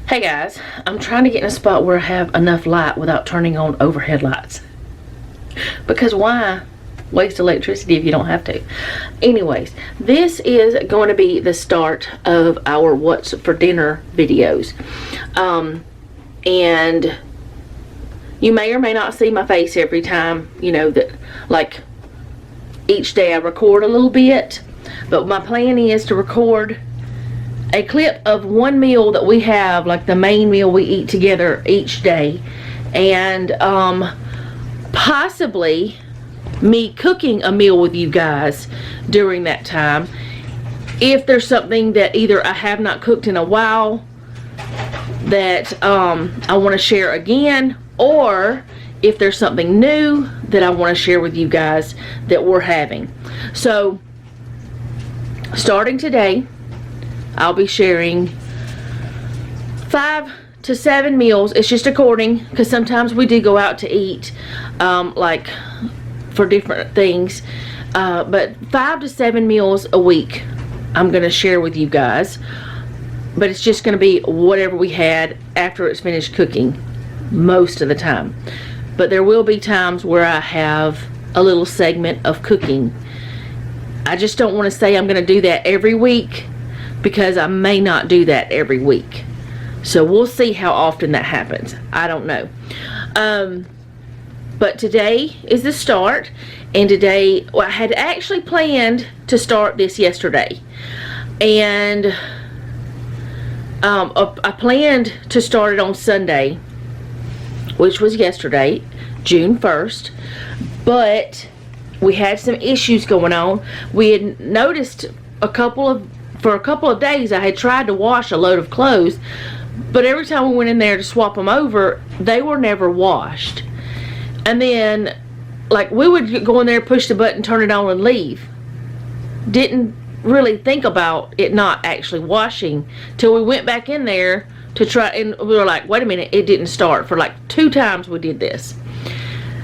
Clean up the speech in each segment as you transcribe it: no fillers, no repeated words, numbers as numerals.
Hey guys, I'm trying to get in a spot where I have enough light without turning on overhead lights. Because why waste electricity if you don't have to? Anyways, this is going to be the start of our What's for Dinner videos. And you may or may not see my face every time, you know, that like each day I record a little bit. But my plan is to record a clip of one meal that we have, like the main meal we eat together each day, and possibly me cooking a meal with you guys during that time. If there's something that either I have not cooked in a while that I want to share again, or if there's something new that I want to share with you guys that we're having. So starting today, I'll be sharing 5 to 7 meals. It's just according, because sometimes we do go out to eat, like for different things. But 5 to 7 meals a week I'm going to share with you guys. But it's just going to be whatever we had after it's finished cooking most of the time. But there will be times where I have a little segment of cooking. I just don't want to say I'm going to do that every week, because I may not do that every week. So we'll see how often that happens. I don't know. But today is the start. And today, well, I had actually planned to start this yesterday. And I planned to start it on Sunday, which was yesterday, June 1st. But we had some issues going on. We had noticed for a couple of days I had tried to wash a load of clothes, but every time we went in there to swap them over, they were never washed. And then, like, we would go in there, push the button, turn it on, and leave. Didn't really think about it not actually washing till we went back in there to try, and we were like, wait a minute, it didn't start. For like 2 times we did this.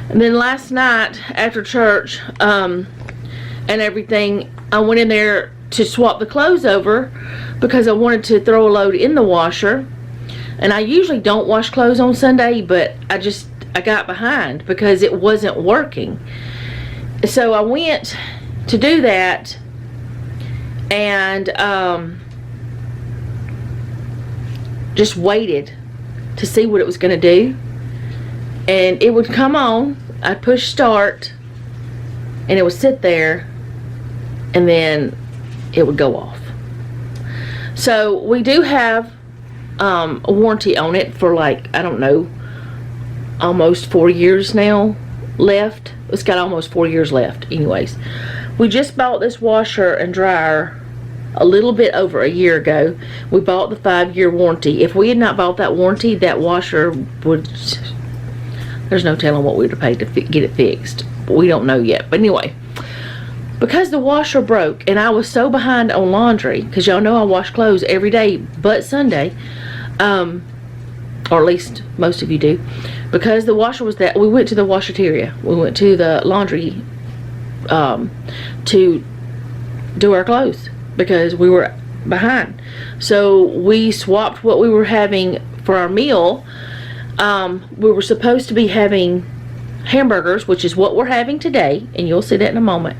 And then last night after church and everything, I went in there to swap the clothes over because I wanted to throw a load in the washer. And I usually don't wash clothes on Sunday, but I got behind because it wasn't working. So I went to do that, and just waited to see what it was going to do. And it would come on, I'd push start, and it would sit there, and then it would go off. So we do have a warranty on it for, like, I don't know, almost 4 years now left. It's got almost 4 years left. Anyways, we just bought this washer and dryer a little bit over a year ago. We bought the 5-year warranty. If we had not bought that warranty, that washer would, there's no telling what we would have paid to get it fixed. We don't know yet. But anyway, because the washer broke and I was so behind on laundry, because y'all know I wash clothes every day but Sunday, or at least most of you do, because the washer was that, we went to the washateria, we went to the laundry to do our clothes because we were behind. So we swapped what we were having for our meal. We were supposed to be having hamburgers, which is what we're having today, and you'll see that in a moment.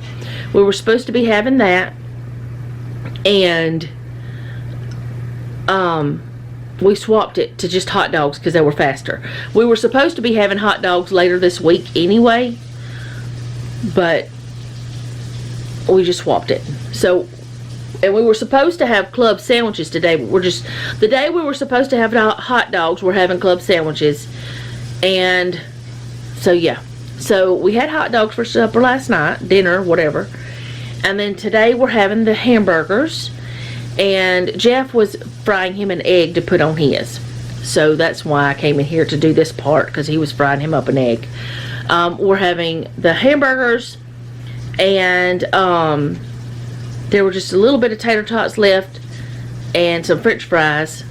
We were supposed to be having that, and we swapped it to just hot dogs because they were faster. We were supposed to be having hot dogs later this week anyway, but we just swapped it. So, and we were supposed to have club sandwiches today, but the day we were supposed to have hot dogs, we're having club sandwiches. And so yeah, so we had hot dogs for supper last night, dinner, whatever. And then today we're having the hamburgers, and Jeff was frying him an egg to put on his. So that's why I came in here to do this part, because he was frying him up an egg. We're having the hamburgers, and there were just a little bit of tater tots left and some french fries,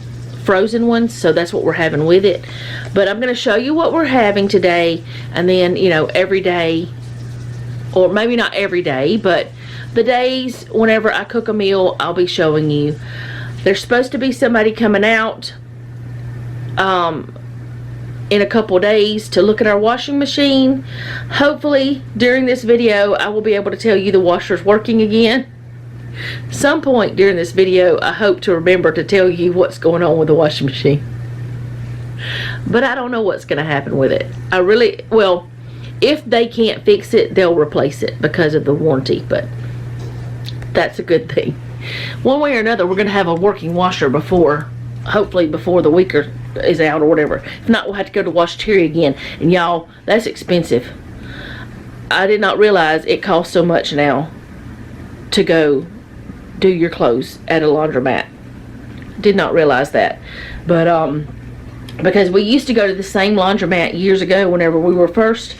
frozen ones, so that's what we're having with it. But I'm going to show you what we're having today, and then, you know, every day, or maybe not every day, but the days whenever I cook a meal, I'll be showing you. There's supposed to be somebody coming out in a couple days to look at our washing machine. Hopefully during this video I will be able to tell you the washer's working again. Some point during this video I hope to remember to tell you what's going on with the washing machine, but I don't know what's going to happen with it. Well, if they can't fix it, they'll replace it because of the warranty, but that's a good thing. One way or another, we're going to have a working washer hopefully before the week is out or whatever. If not, we'll have to go to Washateria again, and y'all, that's expensive. I did not realize it costs so much now to go do your clothes at a laundromat. Did not realize that, but because we used to go to the same laundromat years ago whenever we were first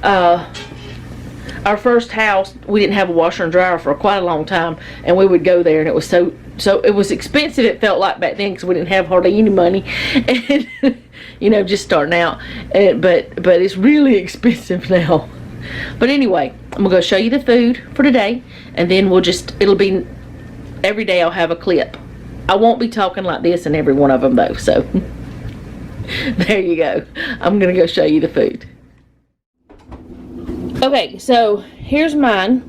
our first house. We didn't have a washer and dryer for quite a long time, and we would go there, and it was so it was expensive, it felt like, back then, because we didn't have hardly any money, and just starting out, but it's really expensive now. But anyway, I'm gonna go show you the food for today, and then it'll be every day I'll have a clip. I won't be talking like this in every one of them though, so there you go. I'm gonna go show you the food. Okay, so here's mine.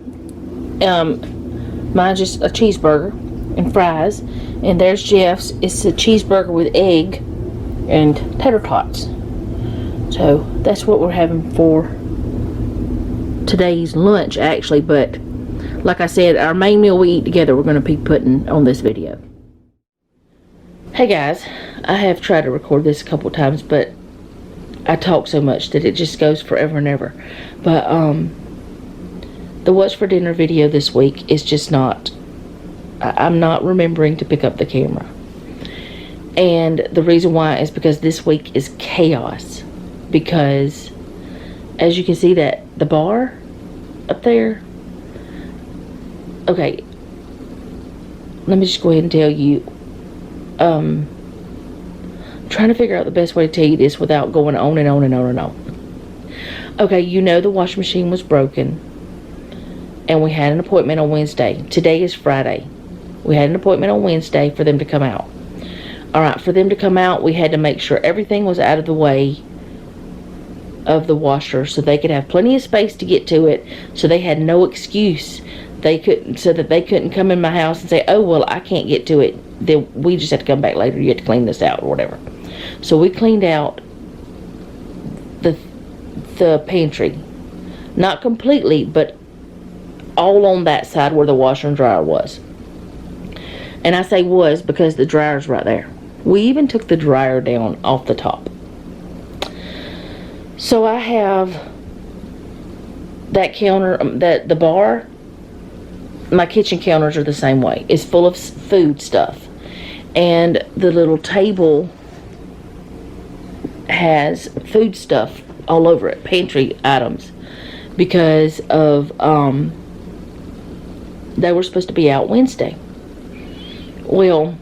Mine's just a cheeseburger and fries, and there's Jeff's. It's a cheeseburger with egg and tater tots. So that's what we're having for today's lunch, actually, but like I said, our main meal we eat together, we're going to be putting on this video. Hey guys, I have tried to record this a couple times, but I talk so much that it just goes forever and ever. But the what's for dinner video this week is just not, I'm not remembering to pick up the camera. And the reason why is because this week is chaos. Because as you can see, that the bar up there, okay, let me just go ahead and tell you, I'm trying to figure out the best way to tell you this without going on and on and on and on. Okay, the washing machine was broken, and we had an appointment on Wednesday. Today is Friday. We had an appointment on Wednesday for them to come out. Alright, for them to come out, we had to make sure everything was out of the way of the washer so they could have plenty of space to get to it, so they had no excuse. So that they couldn't come in my house and say, oh, well, I can't get to it. Then we just have to come back later. You have to clean this out or whatever. So we cleaned out the pantry. Not completely, but all on that side where the washer and dryer was. And I say was because the dryer's right there. We even took the dryer down off the top. So I have that counter, the bar. My kitchen counters are the same way. It's full of food stuff. And the little table has food stuff all over it, pantry items, because of they were supposed to be out Wednesday. Well,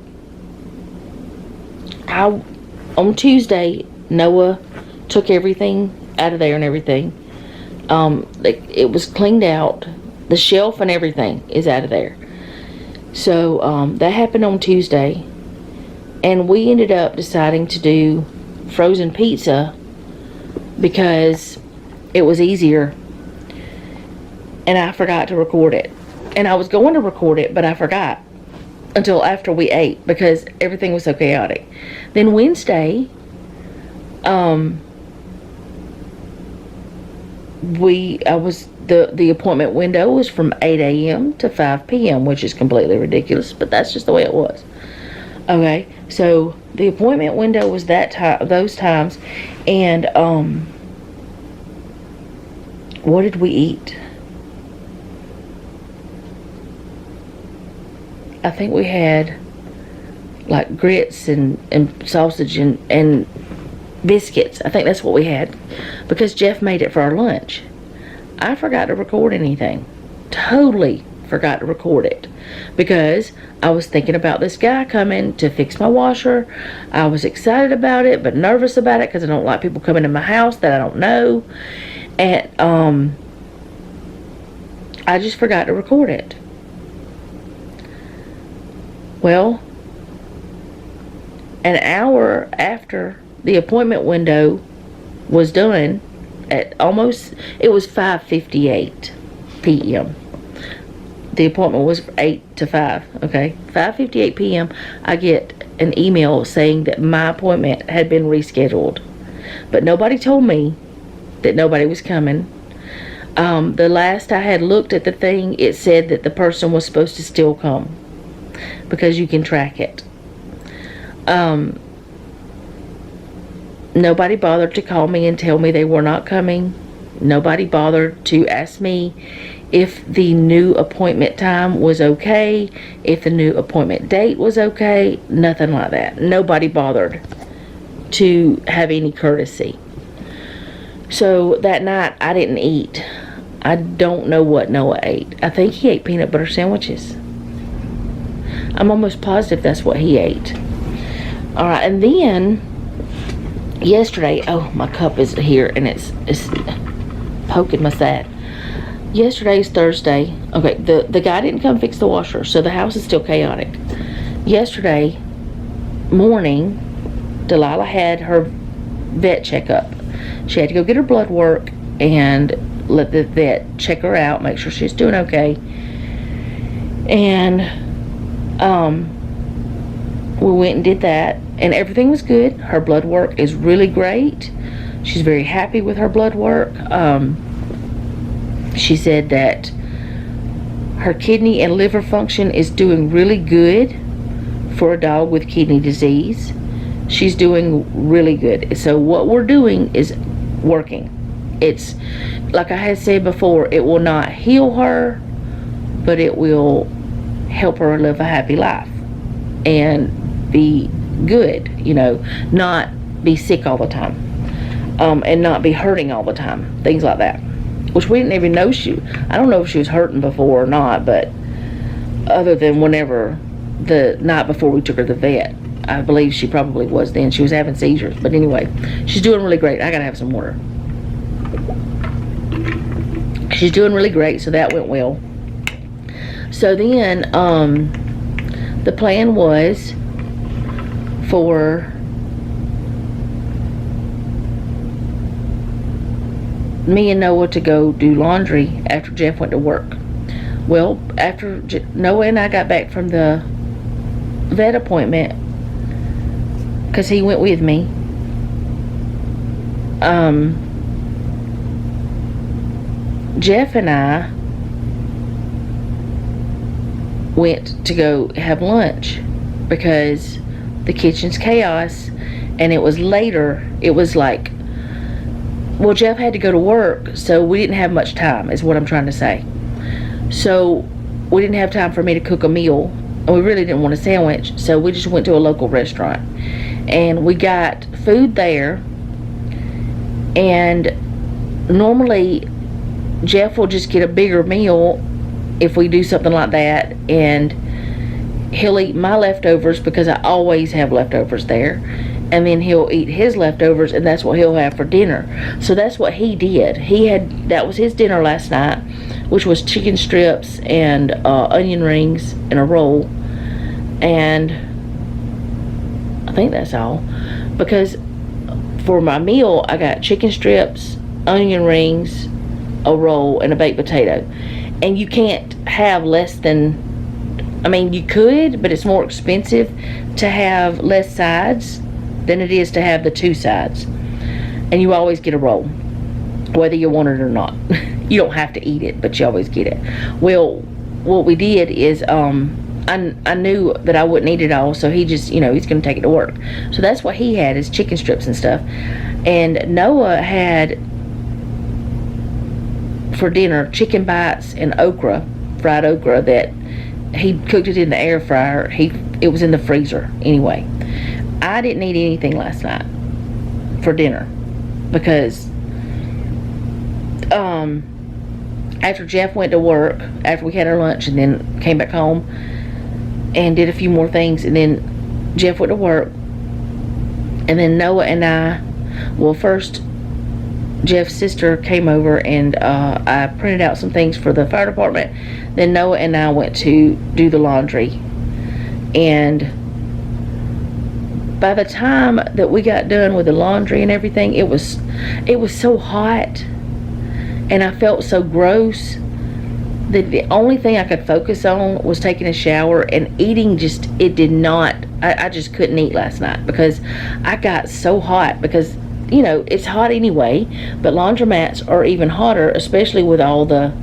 on Tuesday, Noah took everything out of there and everything. It was cleaned out. The shelf and everything is out of there. So that happened on Tuesday, and we ended up deciding to do frozen pizza because it was easier, and I forgot to record it. And I was going to record it, but I forgot until after we ate because everything was so chaotic. Then Wednesday, the appointment window was from 8 a.m. to 5 p.m., which is completely ridiculous, but that's just the way it was. Okay, so the appointment window was those times, and what did we eat? I think we had like grits and sausage and biscuits. I think that's what we had because Jeff made it for our lunch. I forgot to record anything. Totally forgot to record it because I was thinking about this guy coming to fix my washer. I was excited about it but nervous about it because I don't like people coming to my house that I don't know, and I just forgot to record it. Well, an hour after the appointment window was done at almost, it was 5:58 p.m. The appointment was 8 to 5, okay? 5:58 p.m. I get an email saying that my appointment had been rescheduled. But nobody told me that nobody was coming. The last I had looked at the thing, it said that the person was supposed to still come because you can track it. Nobody bothered to call me and tell me they were not coming. Nobody bothered to ask me if the new appointment time was okay, if the new appointment date was okay. Nothing like that. Nobody bothered to have any courtesy. So that night I didn't eat. I don't know what Noah ate. I think he ate peanut butter sandwiches. I'm almost positive that's what he ate. Alright, and then yesterday, oh, my cup is here and it's poking my side. Yesterday's Thursday. Okay, the guy didn't come fix the washer, so the house is still chaotic. Yesterday morning, Delilah had her vet checkup. She had to go get her blood work and let the vet check her out, make sure she's doing okay. And we went and did that, and everything was good. Her blood work is really great. She's very happy with her blood work. She said that her kidney and liver function is doing really good for a dog with kidney disease. She's doing really good. So what we're doing is working. It's, like I had said before, it will not heal her, but it will help her live a happy life and be good, you know, not be sick all the time, and not be hurting all the time, things like that. Which we didn't even know I don't know if she was hurting before or not, but other than whenever, the night before we took her to the vet, I believe she probably was then. She was having seizures. But anyway, she's doing really great. I gotta have some water. She's doing really great, so that went well. So then, the plan was for me and Noah to go do laundry after Jeff went to work. Well, after Noah and I got back from the vet appointment, because he went with me, Jeff and I went to go have lunch because the kitchen's chaos, and it was later. It was like, well, Jeff had to go to work, so we didn't have much time, is what I'm trying to say. So we didn't have time for me to cook a meal, and we really didn't want a sandwich, so we just went to a local restaurant and we got food there. And normally Jeff will just get a bigger meal if we do something like that, and he'll eat my leftovers because I always have leftovers there, and then he'll eat his leftovers, and that's what he'll have for dinner. So that's what he did. That was his dinner last night, which was chicken strips and onion rings and a roll, and I think that's all, because for my meal I got chicken strips, onion rings, a roll, and a baked potato. And you can't have less than, I mean, you could, but it's more expensive to have less sides than it is to have the two sides. And you always get a roll, whether you want it or not. You don't have to eat it, but you always get it. Well, what we did is, I knew that I wouldn't eat it all, so he just, you know, he's going to take it to work. So that's what he had, is chicken strips and stuff. And Noah had for dinner chicken bites and okra, fried okra, that he cooked it in the air fryer. It was in the freezer anyway. I didn't eat anything last night for dinner because after Jeff went to work, after we had our lunch and then came back home and did a few more things, and then Jeff went to work, and then Noah and I, well, first Jeff's sister came over and I printed out some things for the fire department. Then Noah and I went to do the laundry, and by the time that we got done with the laundry and everything, it was so hot, and I felt so gross that the only thing I could focus on was taking a shower, and eating it did not, I just couldn't eat last night because I got so hot, because it's hot anyway, but laundromats are even hotter, especially with all the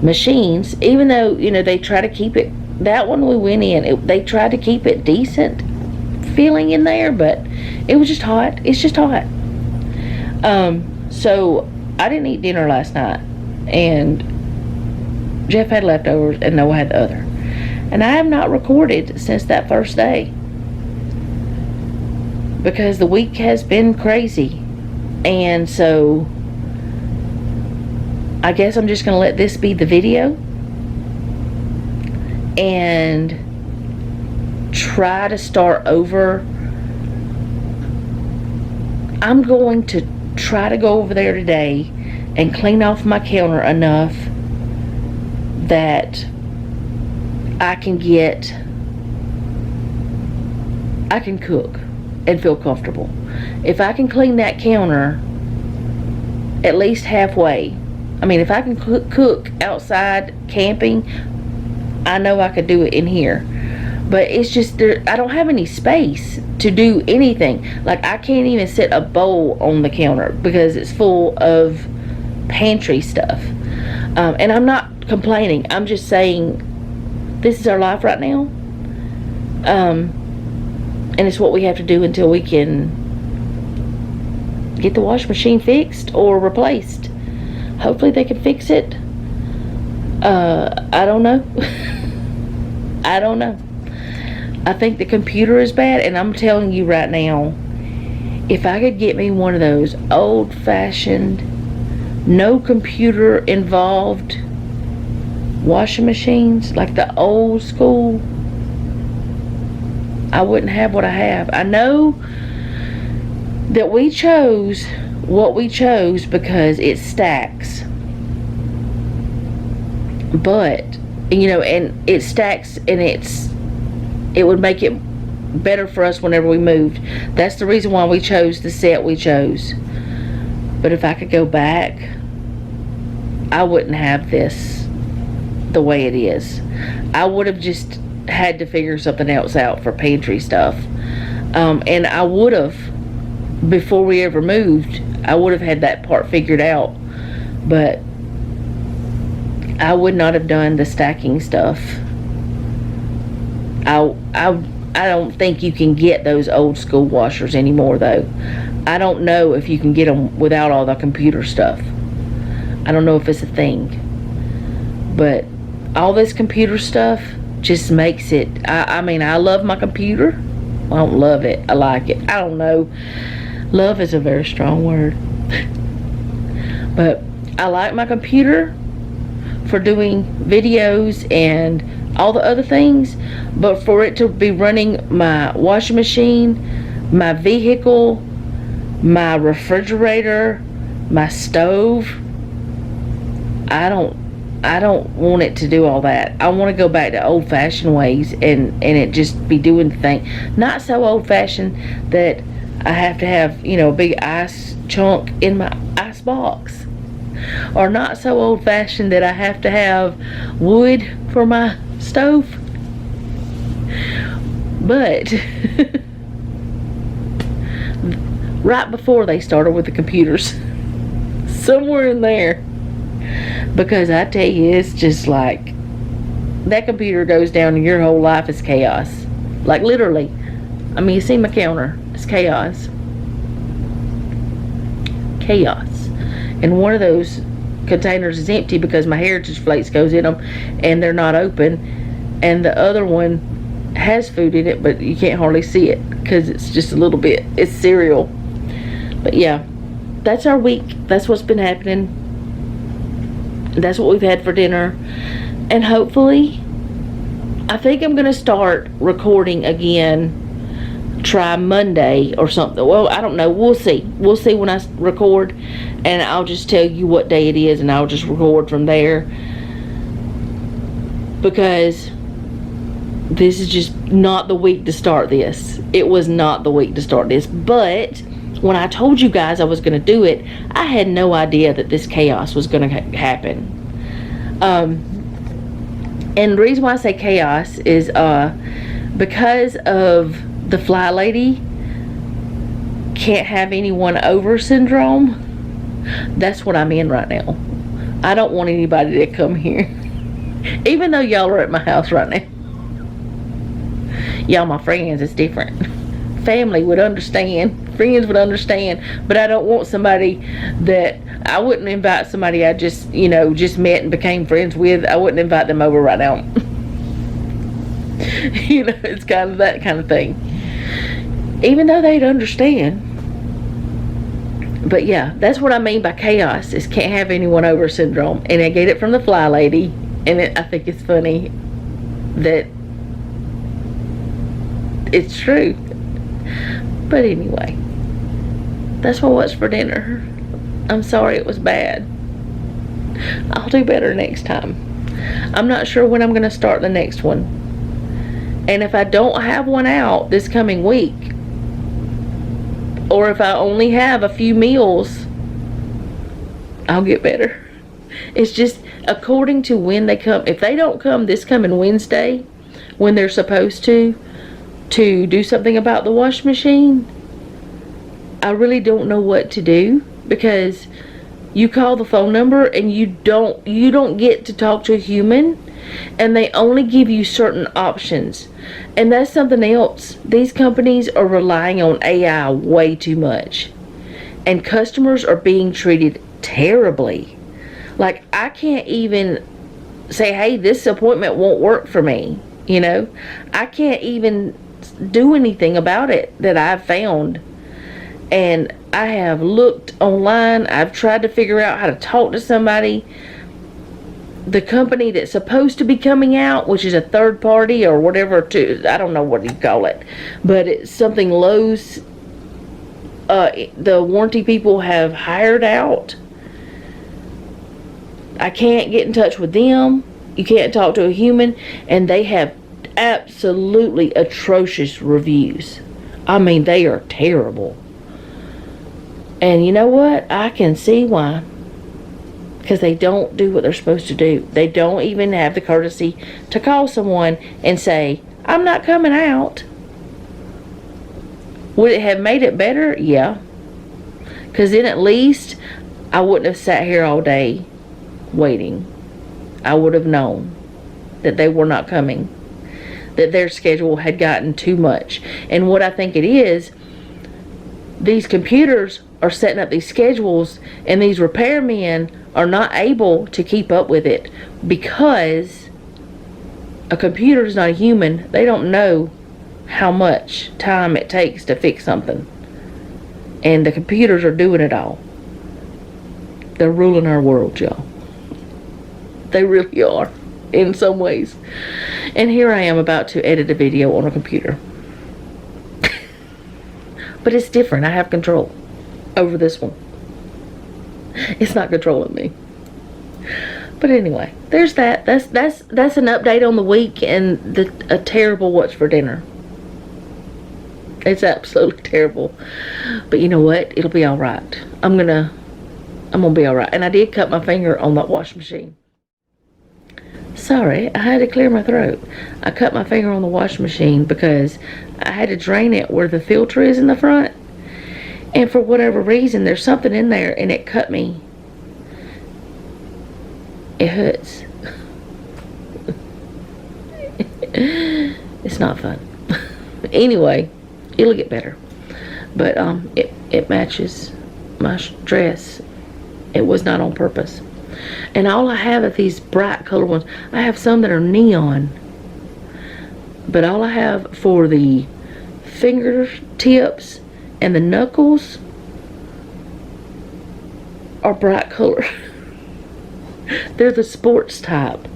machines, even though they try to keep it, that one we went in, they tried to keep it decent feeling in there, but it was just hot. It's just hot. So I didn't eat dinner last night, and Jeff had leftovers and Noah had the other, and I have not recorded since that first day because the week has been crazy. And so I guess I'm just gonna let this be the video and try to start over. I'm going to try to go over there today and clean off my counter enough that I can cook and feel comfortable. If I can clean that counter at least halfway, I mean, if I can cook outside camping, I know I could do it in here. But it's just, I don't have any space to do anything. Like, I can't even set a bowl on the counter because it's full of pantry stuff. And I'm not complaining. I'm just saying this is our life right now. And it's what we have to do until we can get the washing machine fixed or replaced. Hopefully they can fix it. I don't know. I don't know. I think the computer is bad, and I'm telling you right now, if I could get me one of those old-fashioned, no computer involved washing machines, like the old school, I wouldn't have what I have. I know that we chose what we chose because it stacks. But, and it stacks, and it would make it better for us whenever we moved. That's the reason why we chose the set we chose. But if I could go back, I wouldn't have this the way it is. I would have just had to figure something else out for pantry stuff. And I would have, before we ever moved, I would have had that part figured out. But I would not have done the stacking stuff. I don't think you can get those old school washers anymore, though. I don't know if you can get them without all the computer stuff. I don't know if it's a thing. But all this computer stuff just makes it, I mean, I love my computer. I don't love it. I like it. I don't know. Love is a very strong word. But I like my computer for doing videos and all the other things, but for it to be running my washing machine, my vehicle, my refrigerator, my stove, I don't want it to do all that. I want to go back to old-fashioned ways and it just be doing the thing. Not so old-fashioned that I have to have, a big ice chunk in my ice box. Or not so old-fashioned that I have to have wood for my stove. But right before they started with the computers, somewhere in there, because I tell you, it's just like that computer goes down and your whole life is chaos. Like, literally. I mean, you see my counter, it's chaos. And one of those containers is empty because my Heritage Flakes goes in them and they're not open, and the other one has food in it, but you can't hardly see it because it's just a little bit, it's cereal. But yeah, that's our week. That's what's been happening. That's what we've had for dinner, and hopefully I think I'm gonna start recording again, try Monday or something. Well, I don't know, we'll see when I record, and I'll just tell you what day it is and I'll just record from there, because this is just not the week to start this. It was not the week to start this. But when I told you guys I was going to do it, I had no idea that this chaos was going to happen. And the reason why I say chaos is because of the fly lady can't have anyone over syndrome. That's what I'm in right now. I don't want anybody to come here. Even though y'all are at my house right now. Y'all my friends, it's different. Family would understand. Friends would understand. But I don't want somebody that... I wouldn't invite somebody I just, just met and became friends with. I wouldn't invite them over right now. It's kind of that kind of thing. Even though they'd understand. But yeah, that's what I mean by chaos, is can't have anyone over syndrome. And I get it from the fly lady. And I think it's funny that it's true. But anyway, that's what was for dinner. I'm sorry it was bad. I'll do better next time. I'm not sure when I'm going to start the next one. And if I don't have one out this coming week, or if I only have a few meals, I'll get better. It's just according to when they come. If they don't come this coming Wednesday, when they're supposed to do something about the wash machine, I really don't know what to do, because you call the phone number and you don't get to talk to a human, and they only give you certain options. And that's something else. These companies are relying on AI way too much, and customers are being treated terribly. Like, I can't even say, hey, this appointment won't work for me. I can't even do anything about it that I've found. And I have looked online. I've tried to figure out how to talk to somebody. The company that's supposed to be coming out, which is a third party or whatever, I don't know what you call it, but it's something Lowe's, the warranty people have hired out. I can't get in touch with them. You can't talk to a human, and they have absolutely atrocious reviews. I mean, they are terrible. And you know what? I can see why. Because they don't do what they're supposed to do. They don't even have the courtesy to call someone and say, I'm not coming out. Would it have made it better? Yeah. Because then at least I wouldn't have sat here all day waiting. I would have known that they were not coming, that their schedule had gotten too much. And what I think it is, these computers are setting up these schedules, and these repairmen are not able to keep up with it, because a computer is not a human. They don't know how much time it takes to fix something, and the computers are doing it all. They're ruling our world, y'all. They really are, in some ways. And here I am about to edit a video on a computer. But it's different. I have control over this one. It's not controlling me. But anyway, there's that. That's an update on the week and a terrible what's for dinner. It's absolutely terrible. But you know what? It'll be all right. I'm gonna be all right. And I did cut my finger on that washing machine. Sorry, I had to clear my throat. I cut my finger on the washing machine because I had to drain it where the filter is in the front. And for whatever reason, there's something in there and it cut me. It hurts. It's not fun. Anyway, it'll get better. But it matches my dress. It was not on purpose. And all I have are these bright color ones. I have some that are neon. But all I have for the fingertips and the knuckles are bright color. They're the sports type.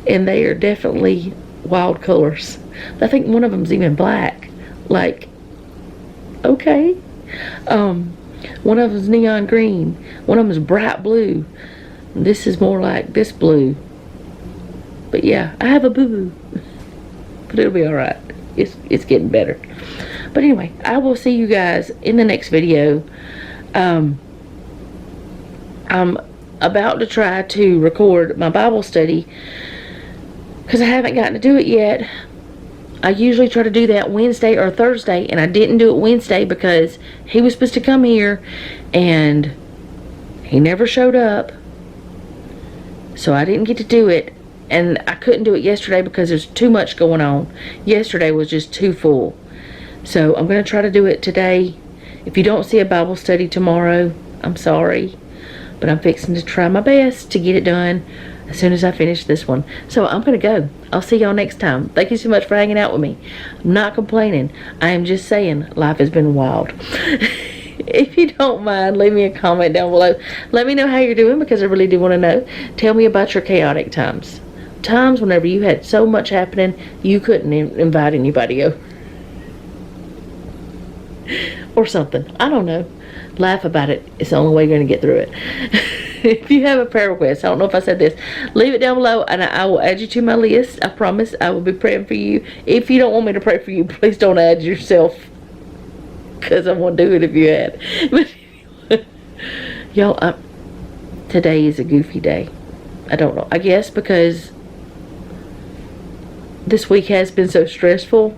And they are definitely wild colors. I think one of them's even black. Like, okay. One of them's neon green. One of them's bright blue. This is more like this blue. But yeah, I have a boo-boo. but it'll be alright. It's getting better. But anyway, I will see you guys in the next video. I'm about to try to record my Bible study because I haven't gotten to do it yet. I usually try to do that Wednesday or Thursday, and I didn't do it Wednesday because he was supposed to come here and he never showed up, so I didn't get to do it. And I couldn't do it yesterday because there's too much going on. Yesterday was just too full. So I'm going to try to do it today. If you don't see a Bible study tomorrow, I'm sorry, but I'm fixing to try my best to get it done as soon as I finish this one. So I'm going to go. I'll see y'all next time. Thank you so much for hanging out with me. I'm not complaining. I am just saying life has been wild. If you don't mind, leave me a comment down below. Let me know how you're doing because I really do want to know. Tell me about your chaotic times. Times whenever you had so much happening you couldn't invite anybody over. Or something. I don't know. Laugh about it. It's the only way you're going to get through it. If you have a prayer request, I don't know if I said this, leave it down below and I will add you to my list. I promise I will be praying for you. If you don't want me to pray for you, please don't add yourself, because I won't do it if you add. But y'all, today is a goofy day. I don't know. I guess because this week has been so stressful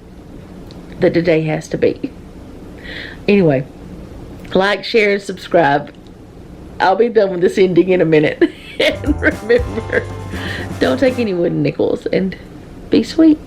that today has to be. Anyway, like, share, and subscribe. I'll be done with this ending in a minute. And remember, don't take any wooden nickels, and be sweet.